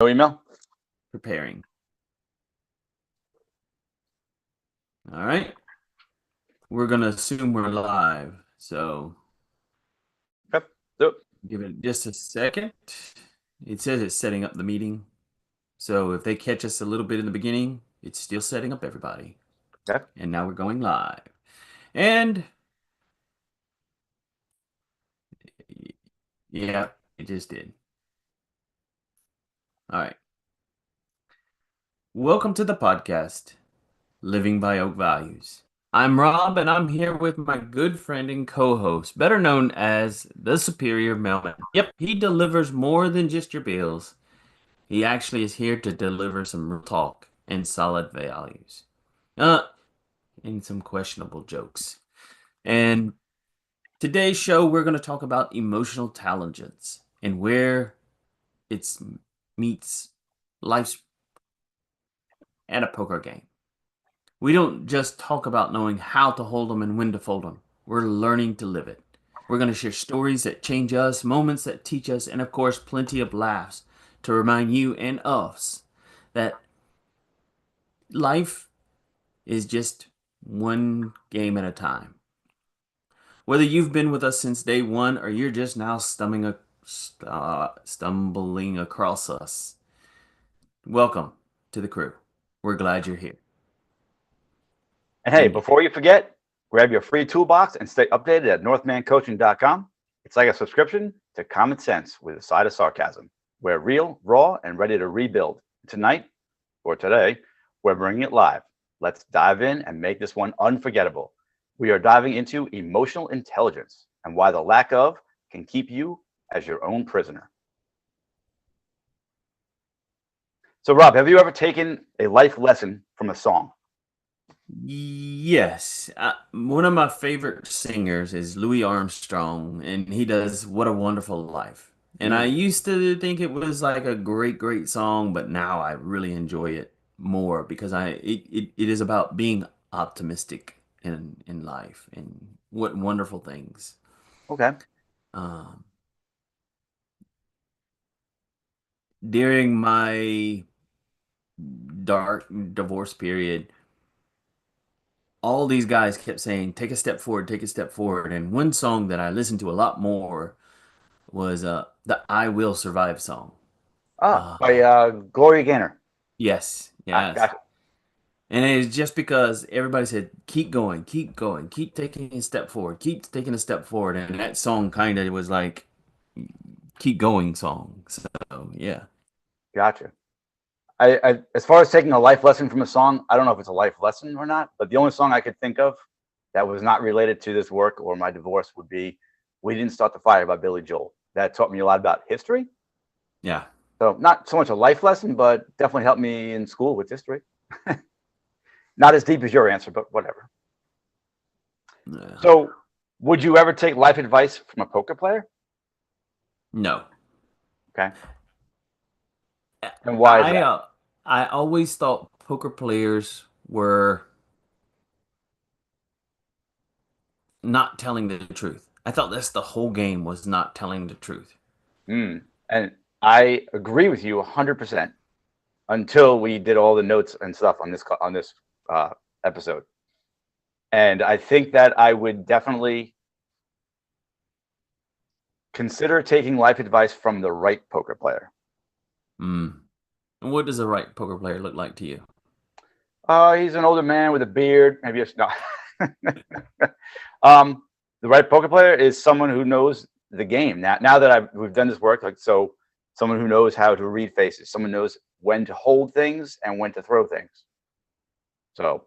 No email? Preparing. All right. We're going to assume we're live. So Yep. Do it. give it just a second. It says it's setting up the meeting. So if they catch us a little bit in the beginning, it's still setting up everybody. Okay. And now we're going live. And yeah, it just did. All right. Welcome to the podcast, Living by Oak Values. I'm Rob, and I'm here with my good friend and co-host, better known as the Superior Mailman. Yep, he delivers more than just your bills. He actually is here to deliver some real talk and solid values. Uh, and some questionable jokes. And today's show, we're going to talk about emotional intelligence and where it meets life's at a poker game. We don't just talk about knowing how to hold them and when to fold them. We're learning to live it. We're going to share stories that change us, moments that teach us, and of course, plenty of laughs to remind you and us that life is just one game at a time. Whether you've been with us since day one or you're just now stumbling across us, welcome to the crew. We're glad you're here. And hey, before you forget, grab your free toolbox and stay updated at northmancoaching.com. It's like a subscription to common sense with a side of sarcasm. We're real, raw, and ready to rebuild. Tonight, or today, we're bringing it live. Let's dive in and make this one unforgettable. We are diving into emotional intelligence and why the lack of can keep you as your own prisoner. So, Rob, have you ever taken a life lesson from a song? Yes, one of my favorite singers is Louis Armstrong, and he does "What a Wonderful Life." And I Mm, used to think it was like a great, great song, but now I really enjoy it more because it is about being optimistic in life and what wonderful things. okay. Um, During my dark divorce period, all these guys kept saying, "Take a step forward, take a step forward." And one song that I listened to a lot more was the "I Will Survive" song. Uh, By Gloria Gaynor. yes, Ah, yes. gotcha. And it's just because everybody said, keep going, keep taking a step forward, keep taking a step forward. And that song kind of was like, keep going song. So, yeah. Gotcha. As far as taking a life lesson from a song, I don't know if it's a life lesson or not, but the only song I could think of that was not related to this work or my divorce would be "We Didn't Start the Fire" by Billy Joel. That taught me a lot about history. Yeah. So not so much a life lesson, but definitely helped me in school with history. Not as deep as your answer, but whatever. Yeah. So, would you ever take life advice from a poker player? No. Okay, and why is I that? uh, I always thought poker players were not telling the truth. I thought that's the whole game was not telling the truth. And I agree with you 100% until we did all the notes and stuff on this uh, episode. And I think that I would definitely consider taking life advice from the right poker player. Mm. And what does a right poker player look like to you? He's an older man with a beard. Maybe it's no. um, the right poker player is someone who knows the game. Now that we've done this work, like so, someone who knows how to read faces, someone knows when to hold things and when to throw things. So,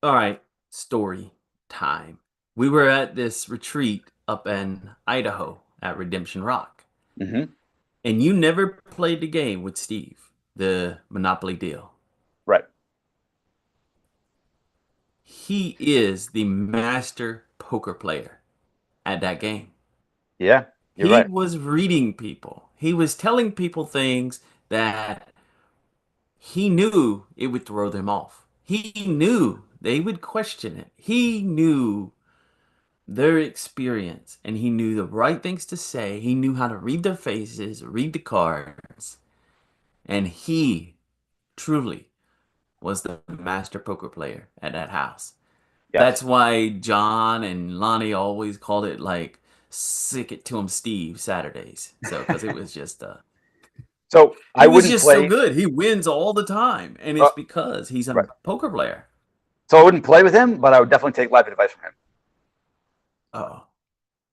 All right, story time. We were at this retreat up in Idaho at Redemption Rock, mhm, and you never played the game with Steve, the Monopoly deal. right, He is the master poker player at that game. yeah, you're He right. was reading people. He was telling people things that he knew it would throw them off. He knew they would question it. He knew their experience, and he knew the right things to say. He knew how to read their faces, read the cards, and he truly was the master poker player at that house. Yes. That's why John and Lonnie always called it like "sick it to him, Steve" Saturdays. So, because it was just So I he was wouldn't just so play. good. He wins all the time, and Uh, it's because he's a right. poker player. So I wouldn't play with him, but I would definitely take life advice from him. Oh,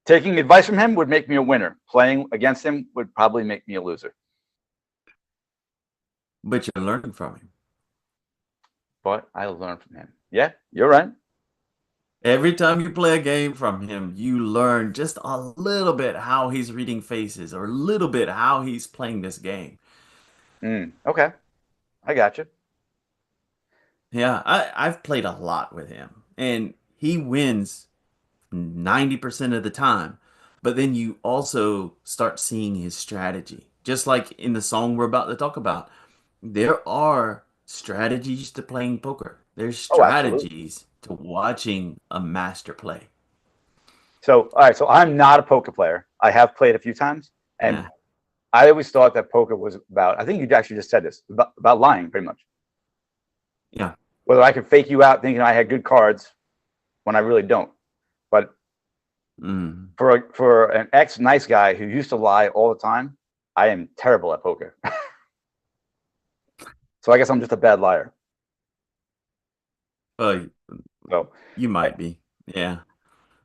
Taking advice from him would make me a winner. Playing against him would probably make me a loser. but you're learning from him. But I learned from him. Yeah, you're right. Every time you play a game from him, you learn just a little bit how he's reading faces or a little bit how he's playing this game. Okay, I got you. Yeah, I've played a lot with him, and he wins 90% of the time. But then you also start seeing his strategy. Just like in the song we're about to talk about, there are strategies to playing poker. There's Oh, absolutely. strategies to watching a master play. So, all right. So I'm not a poker player. I have played a few times, and Yeah. I always thought that poker was about. I think you actually just said this about lying, pretty much. Yeah. Whether I could fake you out thinking I had good cards when I really don't. But Mm. for an ex nice guy who used to lie all the time, I am terrible at poker. So I guess I'm just a bad liar. Well, So, you might be. Yeah.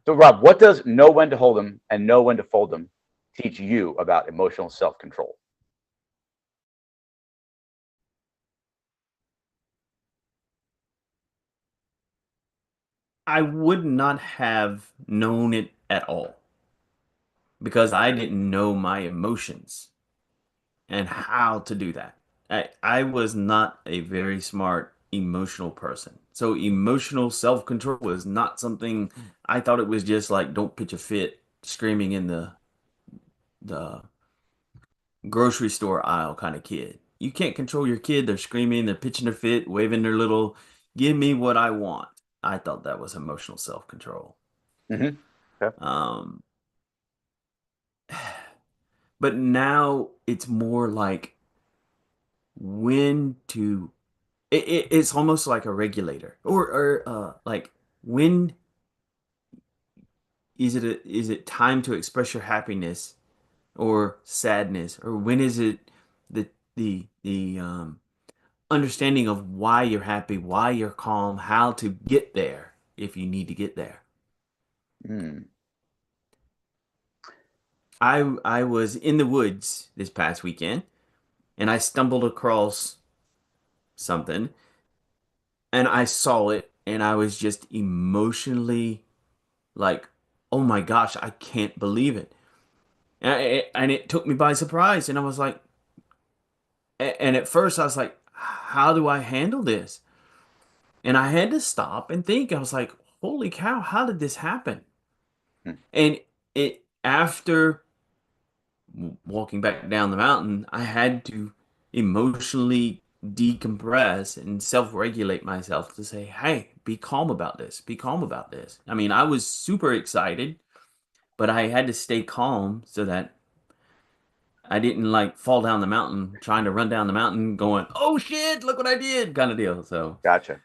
so Rob, what does know when to hold them and know when to fold them teach you about emotional self control? I would not have known it at all because I didn't know my emotions and how to do that. I was not a very smart emotional person. So emotional self-control was not something I thought it was just like don't pitch a fit screaming in the grocery store aisle kind of kid. You can't control your kid. They're screaming, they're pitching their fit, waving their little give me what I want. I thought that was emotional self-control. Mm-hmm. Okay. Um, but now it's more like when to it's almost like a regulator or like when is it time to express your happiness or sadness or when is it the understanding of why you're happy, why you're calm, how to get there if you need to get there. Mm. I was in the woods this past weekend and I stumbled across something and I saw it and I was just emotionally like, oh my gosh, I can't believe it. And it took me by surprise. And I was like, and at first I was like, how do I handle this? And I had to stop and think. I was like, holy cow, how did this happen? Mm. And it after walking back down the mountain, I had to emotionally decompress and self-regulate myself to say, hey, be calm about this. Be calm about this. I mean, I was super excited, but I had to stay calm so that I didn't like fall down the mountain trying to run down the mountain going, "Oh shit, look what I did," kind of deal. So, Gotcha.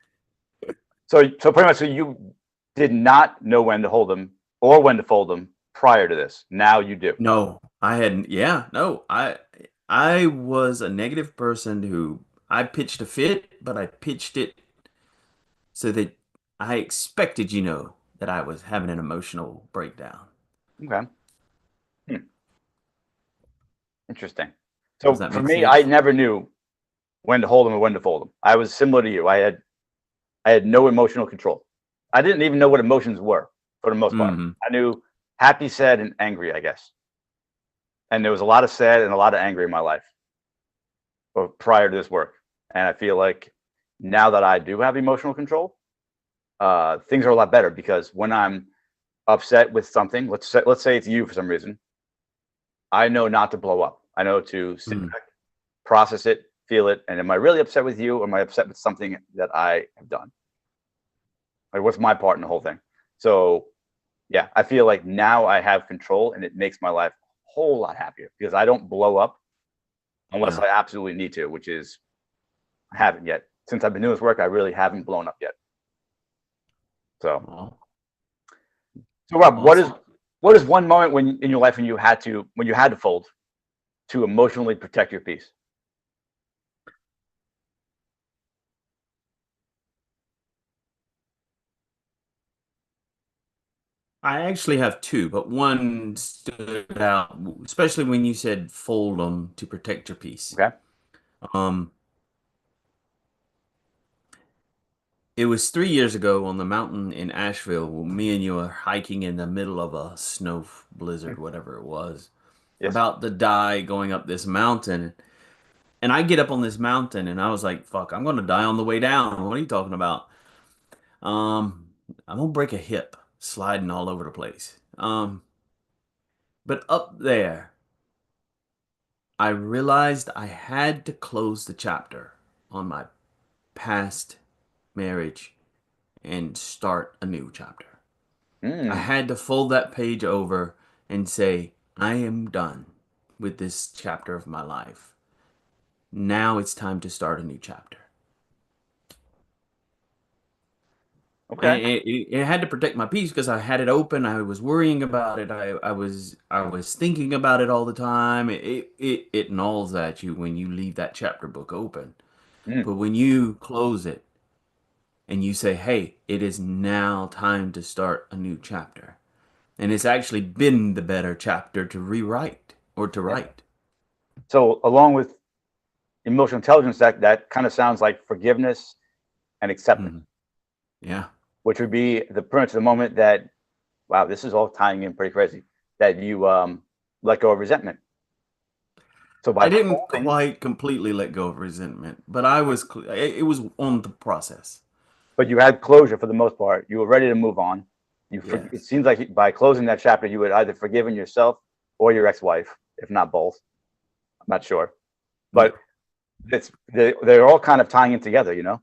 So pretty much, so you did not know when to hold them or when to fold them prior to this. Now you do. no, I hadn't yeah, no. I was a negative person who I pitched a fit, but I pitched it so that I expected, that I was having an emotional breakdown. Okay. Hmm. Interesting. Does So that for make me, I sense? never knew when to hold them or when to fold them. I was similar to you. I had no emotional control. I didn't even know what emotions were for the most part. Hmm. I knew happy, sad, and angry, I guess. And there was a lot of sad and a lot of angry in my life prior to this work. And I feel like now that I do have emotional control, things are a lot better because when I'm upset with something, let's say it's you for some reason, I know not to blow up. I know to sit Mm. back, process it, feel it, and am I really upset with you, or am I upset with something that I have done? Like, what's my part in the whole thing? So Yeah, I feel like now I have control, and it makes my life a whole lot happier because I don't blow up unless Yeah. I absolutely need to, which is I haven't yet. Since I've been doing this work, I really haven't blown up yet. So, Well, so Rob, awesome. what is one moment when in your life when you had to fold to emotionally protect your peace? I actually have two, but one stood out, especially when you said fold them to protect your peace. Okay. Um, it was 3 years ago on the mountain in Asheville. Me and you were hiking in the middle of a snow blizzard, whatever it was, Yes. about to die going up this mountain. And I get up on this mountain and I was like, fuck, I'm gonna die on the way down. What are you talking about? Um, I'm gonna break a hip sliding all over the place. But up there, I realized I had to close the chapter on my past marriage and start a new chapter. I Mm, had to fold that page over and say, I am done with this chapter of my life. Now it's time to start a new chapter. okay. And it had to protect my peace because I had it open. I was worrying about it. I was thinking about it all the time. It gnaws at you when you leave that chapter book open. Mm, But when you close it and you say, "Hey, it is now time to start a new chapter," and it's actually been the better chapter to rewrite or to yeah. write. So along with emotional intelligence, that kind of sounds like forgiveness and acceptance, Mhm. Yeah. which would be the pretty much the moment that wow, this is all tying in pretty crazy that you let go of resentment. So I by didn't folding, quite completely let go of resentment, but I was it was on the process. but you had closure for the most part. You were ready to move on. It Yes. seems like by closing that chapter, you had either forgiven yourself or your ex-wife, if not both. I'm not sure, Yeah. but they're all kind of tying in together, you know.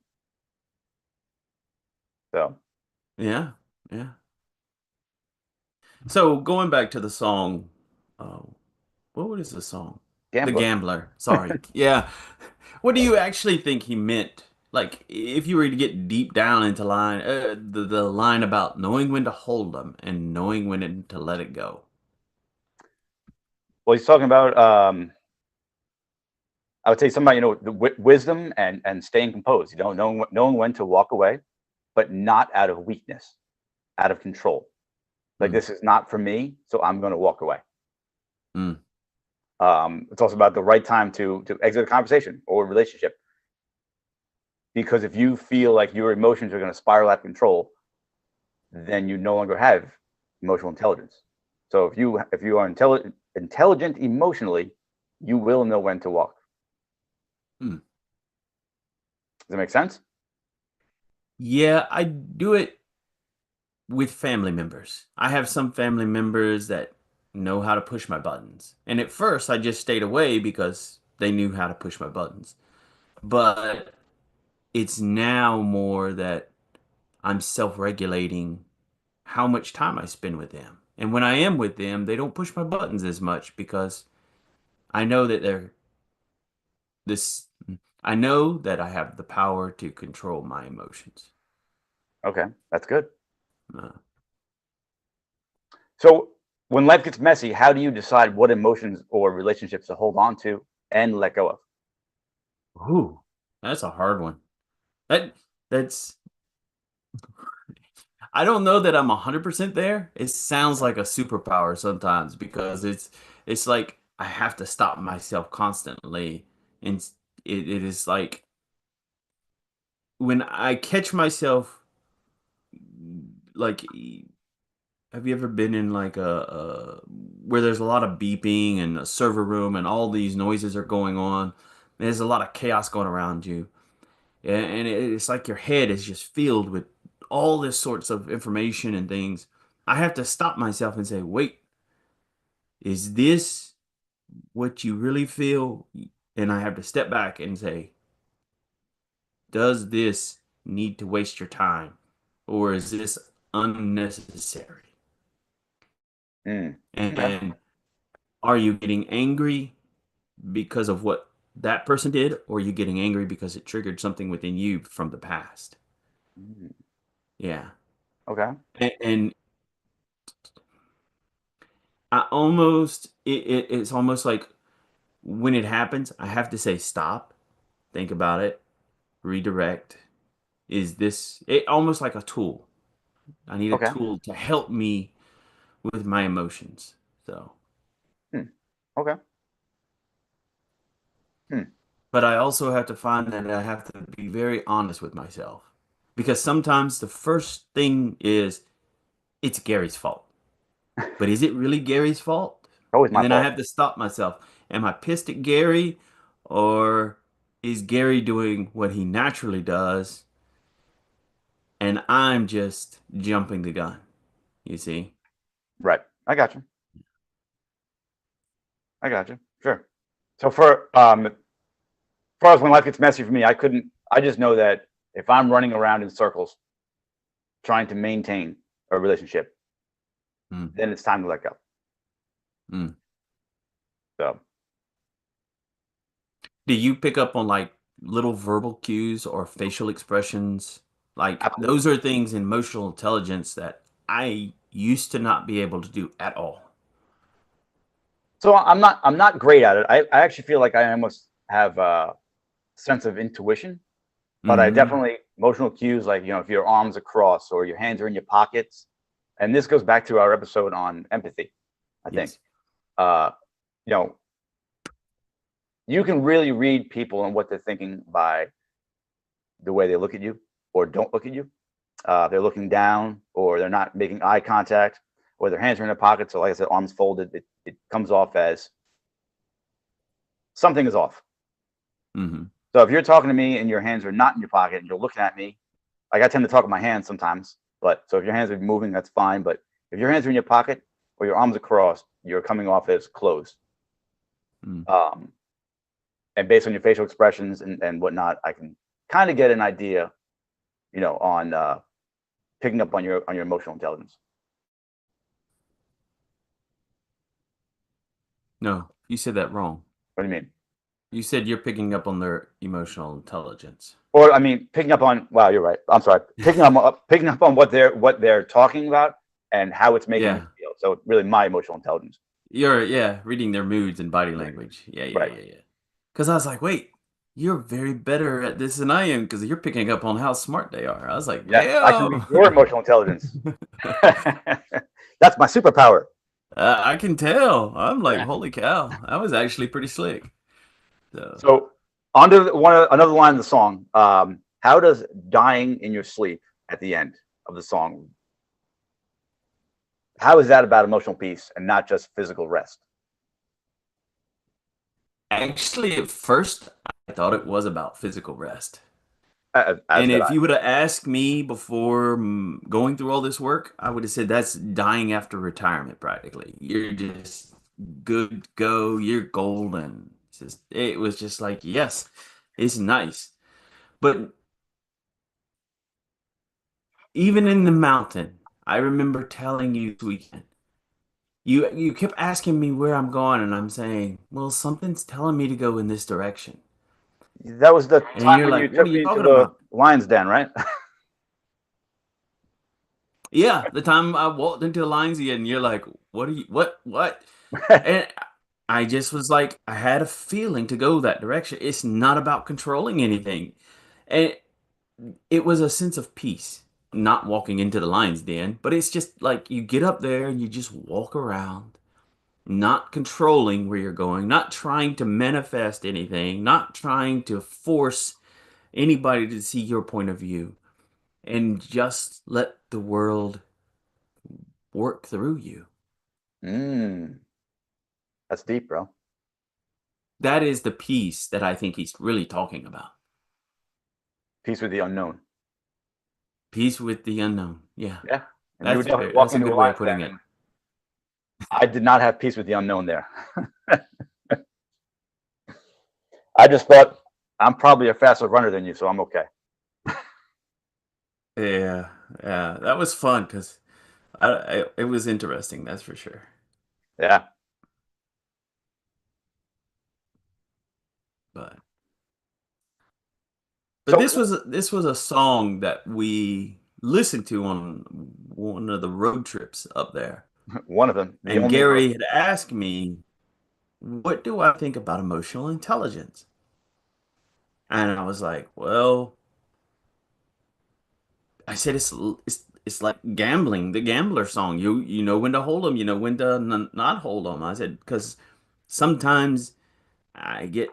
So Yeah. Yeah. So going back to the song, uh, what is the song? The gambler. Gambler. Sorry. Yeah. What do you actually think he meant? Like, if you were to get deep down into the line about knowing when to hold them and knowing when to let it go. Well, he's talking about I would say something about the wisdom and staying composed. You know, knowing when to walk away, but not out of weakness, out of control. Like Mm, this is not for me, so I'm going to walk away. mm, It's also about the right time to exit a conversation or a relationship. Because if you feel like your emotions are going to spiral out of control, then you no longer have emotional intelligence. So if you are intelligent emotionally, you will know when to walk. mm. Does that make sense? Yeah, I do it with family members. I have some family members that know how to push my buttons. And at first, I just stayed away because they knew how to push my buttons. But it's now more that I'm self-regulating how much time I spend with them. And when I am with them, they don't push my buttons as much because I know that they're this I know that I have the power to control my emotions. Okay, that's good. Uh, So when life gets messy, how do you decide what emotions or relationships to hold on to and let go of? ooh, that's a hard one. That that's I don't know that I'm 100% there. It sounds like a superpower sometimes because it's like I have to stop myself constantly and it is like when I catch myself like have you ever been in like a where there's a lot of beeping and a server room and all these noises are going on? There's a lot of chaos going around you, and it's like your head is just filled with all this sorts of information and things. I have to stop myself and say, "Wait, is this what you really feel?" And I have to step back and say, "Does this need to waste your time, or is this unnecessary?" Mm. Okay. And are you getting angry because of what that person did, or are you getting angry because it triggered something within you from the past? Mm. Yeah. Okay. And I almost it's almost like when it happens, I have to say stop, think about it, redirect. Is this it almost like a tool? I need a Okay. tool to help me with my emotions. So, Hmm. Okay. Hmm. but I also have to find that I have to be very honest with myself because sometimes the first thing is it's Gary's fault. But is it really Gary's fault? Always And my then I fault. have to stop myself. Am I pissed at Gary, or is Gary doing what he naturally does and I'm just jumping the gun? You see? Right. I got you. I got you. Sure. So as far as when life gets messy for me, I couldn't. I just know that if I'm running around in circles trying to maintain a relationship, Mm, then it's time to let go. mm. So Do you pick up on like little verbal cues or facial expressions? Like absolutely. those are things in emotional intelligence that I used to not be able to do at all. So I'm not great at it. I actually feel like I almost have a sense of intuition, but I Hmm. definitely emotional cues like if your arms are crossed or your hands are in your pockets, and this goes back to our episode on empathy. I think Yes. uh, you know you can really read people and what they're thinking by the way they look at you or don't look at you. They're looking down, or they're not making eye contact, or their hands are in their pockets. So, like I said, arms folded. It comes off as something is off. Hmm. So if you're talking to me and your hands are not in your pocket and you're looking at me, like I tend to talk with my hands sometimes. But so if your hands are moving, that's fine. But if your hands are in your pocket or your arms are crossed, you're coming off as closed. Mm. Um, and based on your facial expressions and whatnot, I can kind of get an idea, on picking up on your emotional intelligence. No, you said that wrong. What do you mean? You said you're picking up on their emotional intelligence. Or I mean, picking up on. Wow, you're right. I'm sorry. Picking up on what they're talking about and how it's making them Yeah. feel. So really, my emotional intelligence. You're reading their moods and body Right. language. Yeah, yeah, Right. yeah, yeah. Because I was like, wait, you're very better at this than I am because you're picking up on how smart they are. I was like, Yes, I can read damn. your emotional intelligence. That's my superpower. I can tell. I'm like, holy cow, that was actually pretty slick. So, So, another line of the song. How does dying in your sleep at the end of the song? How is that about emotional peace and not just physical rest? actually, at first, I thought it was about physical rest. As And did if I. you would have asked me before going through all this work, I would have said that's dying after retirement practically. You're just good to go, you're golden. It was just like, yes, it's nice. But even in the mountain, I remember telling you this weekend, you kept asking me where I'm going, and I'm saying, well, something's telling me to go in this direction. That was the And time you're when you like, what are took you me to talking the about? lion's den, right? Yeah, the time I walked into the lines again, you're like, what are you, what? And I just was like, I had a feeling to go that direction. It's not about controlling anything. And it was a sense of peace, not walking into the lion's den, but it's just like you get up there and you just walk around, not controlling where you're going, not trying to manifest anything, not trying to force anybody to see your point of view, and just let the world work through you. Mm, that's deep, bro. That is the peace that I think he's really talking about. Peace with the unknown. Peace with the unknown. Yeah. Yeah. And you were definitely That's walking a into a good way of lion's putting den, it. and I did not have peace with the unknown there. I just thought I'm probably a faster runner than you, so I'm okay. Yeah, yeah, that was fun because it was interesting. That's for sure. Yeah. But So this was a song that we listened to on one of the road trips up there. one of them, the And only road. Gary had asked me, "What do I think about emotional intelligence?" And I was like, "Well, I said it's like gambling, the gambler song. You know when to hold them, you know when to not hold them." I said because sometimes I get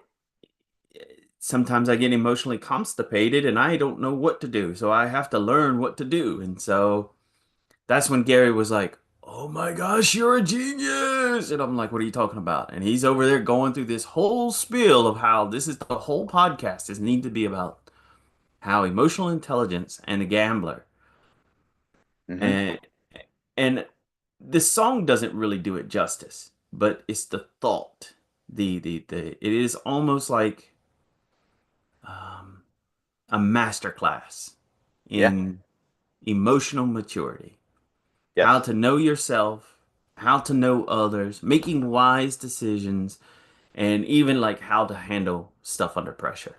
sometimes I get emotionally constipated and I don't know what to do. So I have to learn what to do. And so that's when Gary was like, "Oh my gosh, you're a genius." And I'm like, "What are you talking about?" And he's over there going through this whole spiel of how this is the whole podcast is need to be about how emotional intelligence and the gambler. Hmm. And and this song doesn't really do it justice, but it's the thought. The it is almost like um, a masterclass Yeah. in emotional maturity, how Yes. to know yourself, how to know others, making wise decisions, and even like how to handle stuff under pressure.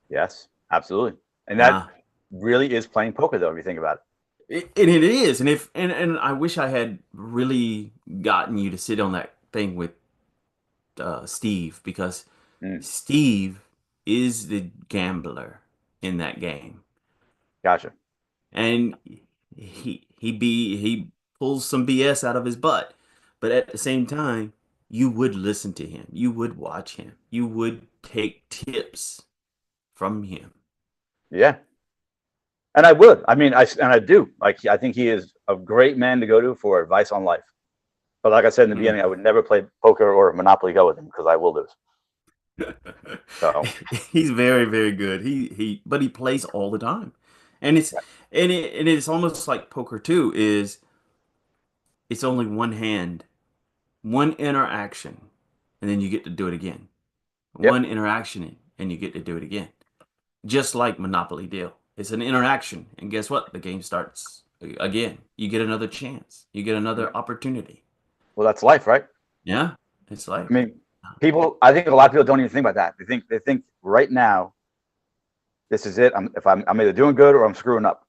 Yes. Absolutely. And that Yeah, really is playing poker, though, if you think about and it is. And if and I wish I had really gotten you to sit on that thing with Steve because it. Mm, Steve is the gambler in that game, gotcha. and he pulls some BS out of his butt, but at the same time, you would listen to him, you would watch him, you would take tips from him. Yeah. And I would. I mean, I do. Like, I think he is a great man to go to for advice on life. But like I said in the Mm. beginning, I would never play poker or Monopoly Go with him because I will lose. So, He's very, very good. But he plays all the time, and it's almost like poker too. Is it's only one hand, one interaction, and then you get to do it again. yep. One interaction, and you get to do it again. Just like Monopoly Deal. It's an interaction, and guess what? The game starts again. You get another chance. You get another opportunity. Well, that's life, right? Yeah, it's I life. mean, people. I think a lot of people don't even think about that. They think right now, this is it. I'm either doing good or I'm screwing up.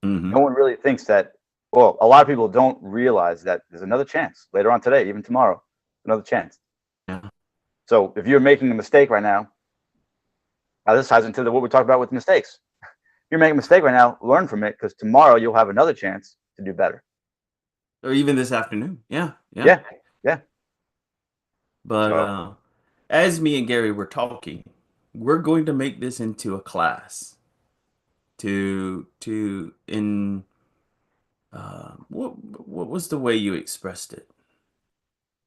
No Hmm. one really thinks that. Well, a lot of people don't realize that there's another chance later on today, even tomorrow, another chance. Yeah. So if you're making a mistake right now this ties into what we talked about with mistakes. If you're making a mistake right now, learn from it because tomorrow you'll have another chance to do better. Or even this afternoon. Yeah, yeah. Yeah, yeah. But So as me and Gary were talking, we're going to make this into a class to in what was the way you expressed it?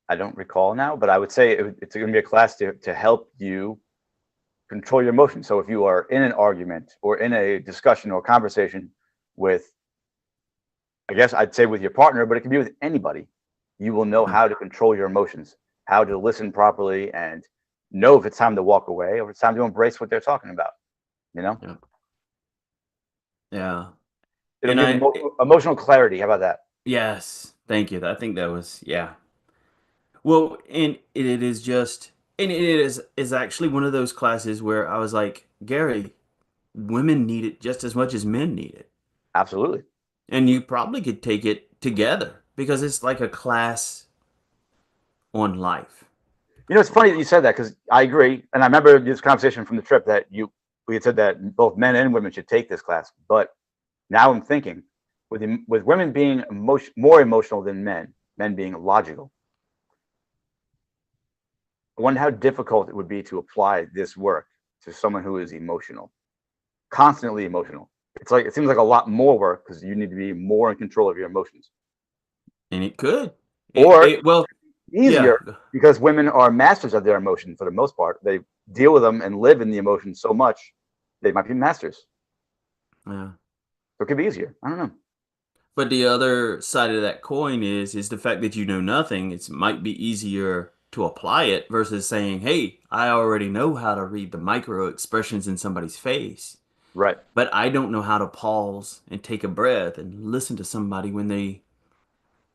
I don't recall now, but I would say it's going to be a class to help you control your emotions. So if you are in an argument or in a discussion or conversation with, I guess I'd say with your partner, but it can be with anybody, you will know Mm. how to control your emotions, how to listen properly, and know if it's time to walk away or if it's time to embrace what they're talking about. You know, Yeah. Yeah. it'll And give emotional clarity. How about that? yes, thank you. I think that was, yeah. Well, and it is just, and it is actually one of those classes where I was like, Gary, women need it just as much as men need it. Absolutely. And you probably could take it together because it's like a class on life. You know, it's funny that you said that because I agree, and I remember this conversation from the trip that we had said that both men and women should take this class. But now I'm thinking, with women being more emotional than men being logical, I wonder how difficult it would be to apply this work to someone who is emotional, constantly emotional. It's like it seems like a lot more work because you need to be more in control of your emotions, And it could. or Well, yeah. easier because women are masters of their emotions for the most part. They deal with them and live in the emotions so much they might be masters. Yeah. So it could be easier. I don't know. But the other side of that coin is the fact that you know nothing. It might be easier to apply it versus saying, "Hey, I already know how to read the micro expressions in somebody's face, Right. but I don't know how to pause and take a breath and listen to somebody when they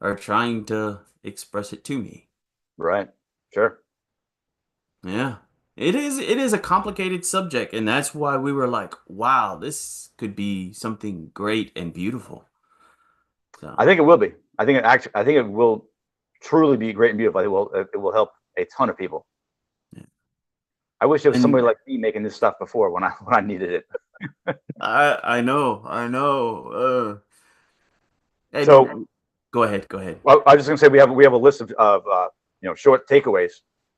are trying to express it to me. Right. Sure. Yeah. It is a complicated subject, and that's why we were like, wow, this could be something great and beautiful. I So, think it will be. I think it will truly be great and beautiful. It will help a ton of people. yeah. I wish there was And somebody like me making this stuff before when I needed it. I know. So And go ahead, go ahead. well, I was just gonna say we have a list of short takeaways.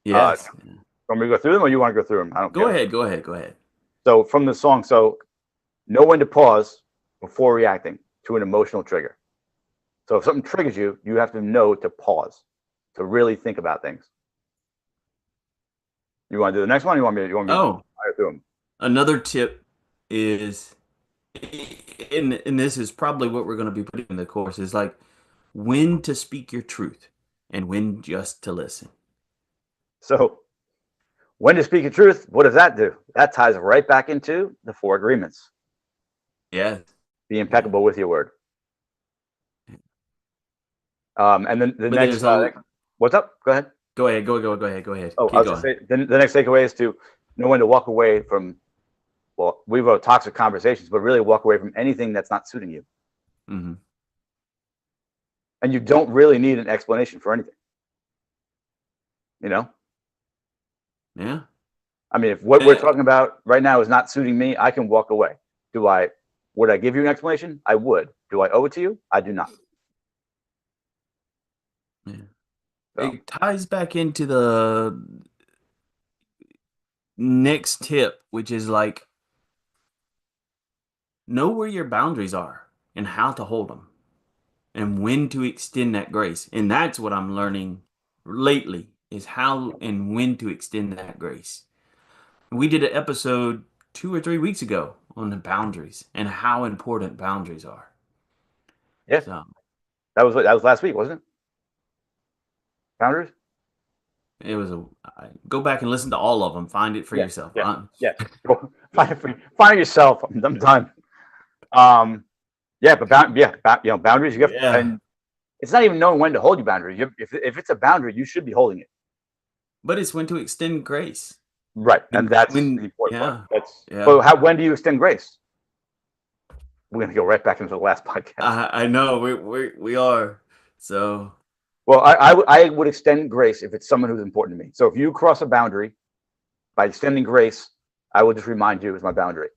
Yes. Want me to go through them, or you want to go through them? I don't Go care. ahead, go ahead, go ahead. So from the song, know when to pause before reacting to an emotional trigger. So if something triggers you, you have to know to pause, to really think about things. You want to do the next one? You want me to Oh, fire through them? another tip is, and this is probably what we're going to be putting in the course, is like when to speak your truth and when just to listen. So when to speak the truth, what does that do? That ties right back into the 4 agreements. Yeah. Be Yeah. impeccable with your word. And then the But next, there's a what's up? Go ahead. go ahead, go ahead. Oh, I Keep was just going. saying, the next takeaway is to know when to walk away from, well, we wrote toxic conversations, but really walk away from anything that's not suiting you. Hmm. And you don't really need an explanation for anything. You know? Yeah. I mean, if what we're Eh, talking about right now is not suiting me, I can walk away. Would I give you an explanation? I would. Do I owe it to you? I do not. yeah. So, It ties back into the next tip, which is like know where your boundaries are and how to hold them and when to extend that grace. And that's what I'm learning lately is how and when to extend that grace. We did an episode 2 or 3 weeks ago on the boundaries and how important boundaries are. yeah, So that was last week, wasn't it? Boundaries? it was go back and listen to all of them. Find it for Yeah, yourself. yeah, yeah. Go find it yourself. I'm done. Um, yeah, but boundaries. Yeah. And it's not even knowing when to hold your boundary. If it's a boundary, you should be holding it. But it's when to extend grace. Right, and that's the important part. Yeah, That's yeah. Well, when do you extend grace? We're gonna go right back into the last podcast. I know we are. So Well, I would extend grace if it's someone who's important to me. So if you cross a boundary by extending grace, I will just remind you it's my boundary,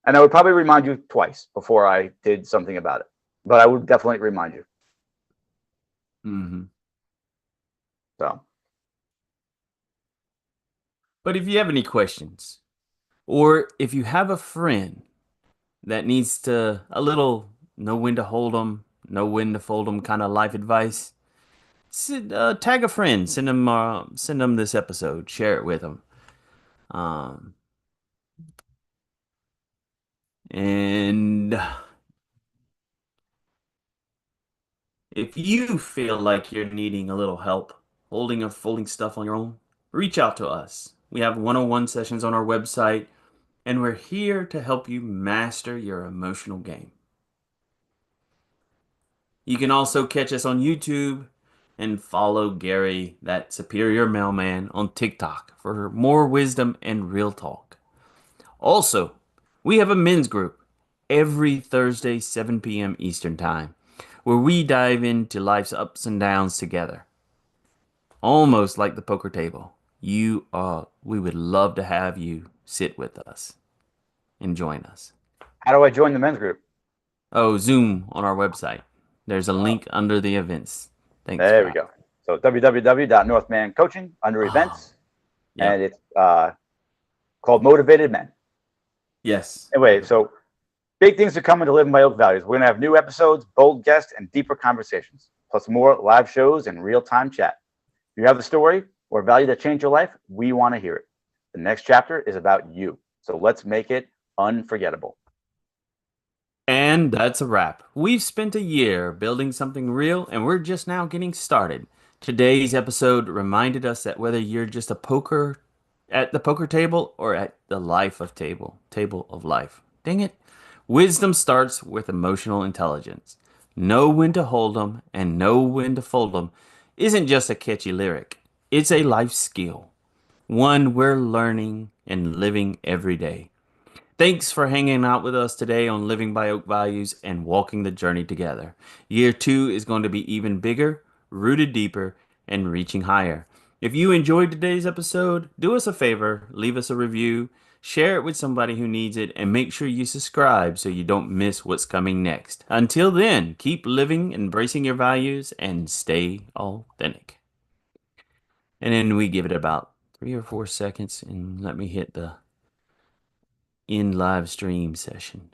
and I would probably remind you twice before I did something about it. But I would definitely remind you. hmm. So But if you have any questions, or if you have a friend that needs to a little know when to hold them, know when to fold them kind of life advice, tag a friend, send them this episode, share it with them. Um, and if you feel like you're needing a little help holding or folding stuff on your own, reach out to us. We have one-on-one sessions on our website, and we're here to help you master your emotional game. You can also catch us on YouTube and follow Gary, that superior mailman, on TikTok for more wisdom and real talk. Also, we have a men's group every Thursday, 7 p.m. Eastern Time, where we dive into life's ups and downs together. Almost like the poker table. We would love to have you sit with us and join us. how do I join the men's group? Oh, Zoom on our website. There's a link under the events. Thanks, There we Rob. go. So www.northmancoaching under Oh, events, and yep. it's called Motivated Men. Yes. Anyway, so big things are coming to Living by Oak Values. We're gonna have new episodes, bold guests, and deeper conversations, plus more live shows and real-time chat. If you have a story or value that changed your life, we want to hear it. The next chapter is about you, so let's make it unforgettable. And that's a wrap. We've spent a year building something real, and we're just now getting started. Today's episode reminded us that whether you're just at the poker table or at the table of life, dang it, wisdom starts with emotional intelligence. Know when to hold 'em and know when to fold 'em isn't just a catchy lyric. It's a life skill, one we're learning and living every day. Thanks for hanging out with us today on Living by Oak Values and walking the journey together. Year 2 is going to be even bigger, rooted deeper, and reaching higher. If you enjoyed today's episode, do us a favor, leave us a review, share it with somebody who needs it, and make sure you subscribe so you don't miss what's coming next. Until then, keep living, embracing your values, and stay authentic. And then we give it about 3 or 4 seconds and let me hit the in live stream session.